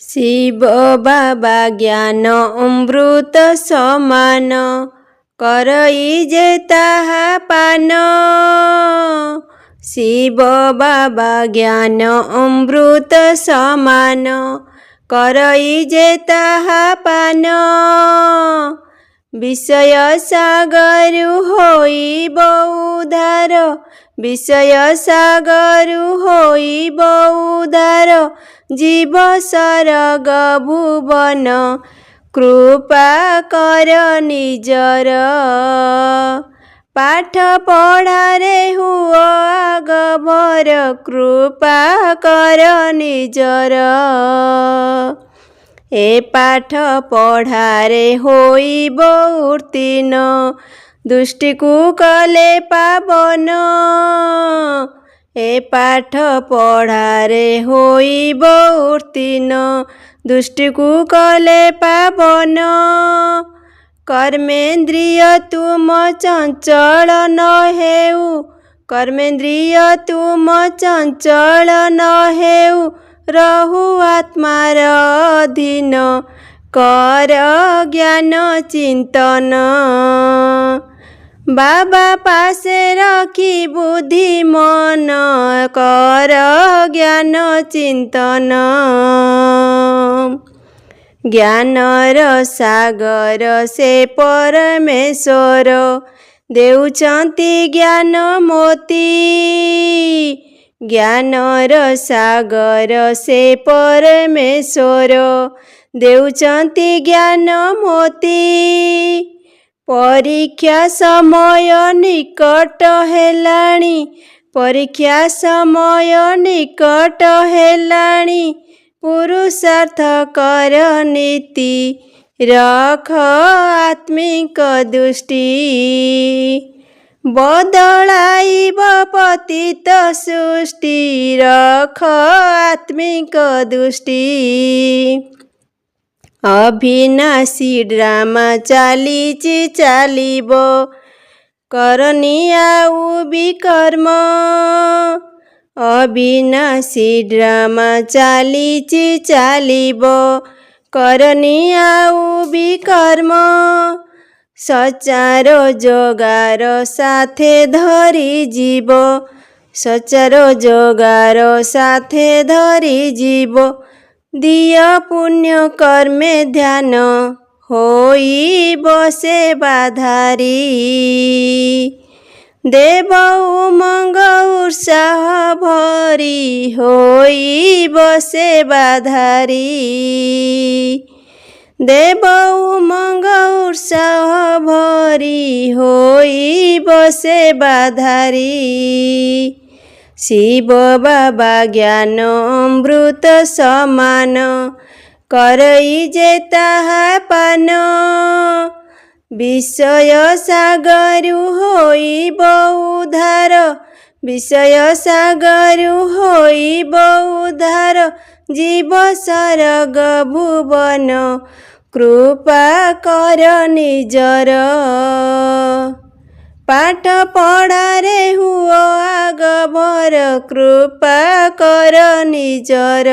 ଶିବ ବାବା ଜ୍ଞାନ ଅମୃତ ସମାନ, କରଇ ଯେ ତାହା ପାନ। ଶିବ ବାବା ଜ୍ଞାନ ଅମୃତ ସମାନ, କରଇ ଯେ ତାହା ପାନ। ବିଷୟ ସାଗରୁ ହୋଇବ ଉଦ୍ଧାର, ବିଷୟ ସାଗରୁ ହୋଇବ ଉଦ୍ଧାର। ଜୀବ ସରଗ ଭୁବନ, କୃପା କର ନିଜର। ପାଠ ପଢ଼ାରେ ହୁଅ ଆଗଭର, କୃପା କର ନିଜର। ଏ ପାଠ ପଢ଼ାରେ ହୋଇବ ଉତ୍ତୀର୍ଣ୍ଣ, ଦୃଷ୍ଟିକୁ କଲେ ପାବନ। ଏ ପାଠ ପଢ଼ାରେ ହୋଇବ ଉତ୍ତୀର୍ଣ୍ଣ, ଦୃଷ୍ଟିକୁ କଲେ ପାବନ। କର୍ମେନ୍ଦ୍ରିୟ ତୁମ ଚଞ୍ଚଳ ନ ହେଉ, କର୍ମେନ୍ଦ୍ରିୟ ତୁମ ଚଞ୍ଚଳ ନ ହେଉ। ରହୁ ଆତ୍ମାର ଅଧୀନ, କର ଜ୍ଞାନ ଚିନ୍ତନ। ବାବା ପାଶେ ରଖି ବୁଦ୍ଧି ମନ, କର ଜ୍ଞାନ ଚିନ୍ତନ। ଜ୍ଞାନର ସାଗର ସେ ପରମେଶ୍ୱର, ଦେଉଛନ୍ତି ଜ୍ଞାନ ମୋତି। ଜ୍ଞାନର ସାଗର ସେ ପରମେଶ୍ୱର, ଦେଉଛନ୍ତି ଜ୍ଞାନ ମୋତି। ପରୀକ୍ଷା ସମୟ ନିକଟ ହେଲାଣି, ପରୀକ୍ଷା ସମୟ ନିକଟ ହେଲାଣି। ପୁରୁଷାର୍ଥ କର ନୀତି, ରଖ ଆତ୍ମିକ ଦୃଷ୍ଟି। ବଦଳାଇବ ପତିତ ସୃଷ୍ଟି, ରଖ ଆତ୍ମିକ ଦୃଷ୍ଟି। ଅବିନାଶୀ ଡ୍ରାମା ଚାଲିଛି ଚାଲିବ, କରନି ଆଉ ବିକର୍ମ। ଅବିନାଶୀ ଡ୍ରାମା ଚାଲିଛି ଚାଲିବ, କରନି ଆଉ ବିକର୍ମ। ସଚାର ଯୋଗାର ସାଥେ ଧରି ଯିବ, ସଚାର ଯୋଗାର ସାଥେ ଧରି ଯିବ। ଦିଅ ପୁଣ୍ୟ କର୍ମେ ଧ୍ୟାନ, ହୋଇବ ସେବାଧାରୀ। ଦେବ ଉମଙ୍ଗ ଉତ୍ସାହ ଭରି, ହୋଇବ ସେବାଧାରୀ। ଦେବ ଉମଙ୍ଗ ଉତ୍ସାହ ଭରି, ହୋଇବ ସେବାଧାରୀ। ଶିବ ବାବା ଜ୍ଞାନ ଅମୃତ ସମାନ, କରଇ ଯେ ତାହା ପାନ। ବିଷୟ ସାଗରୁ ହୋଇବ ଉଦ୍ଧାର, ବିଷୟ ସାଗରୁ ହୋଇବ ଉଦ୍ଧାର। ଜୀବ ସରଗ ଭୁବନ, କୃପା କର ନିଜର। ପାଠ ପଢ଼ାରେ ହୁଅ ଆଗଭର, କୃପା କର ନିଜର।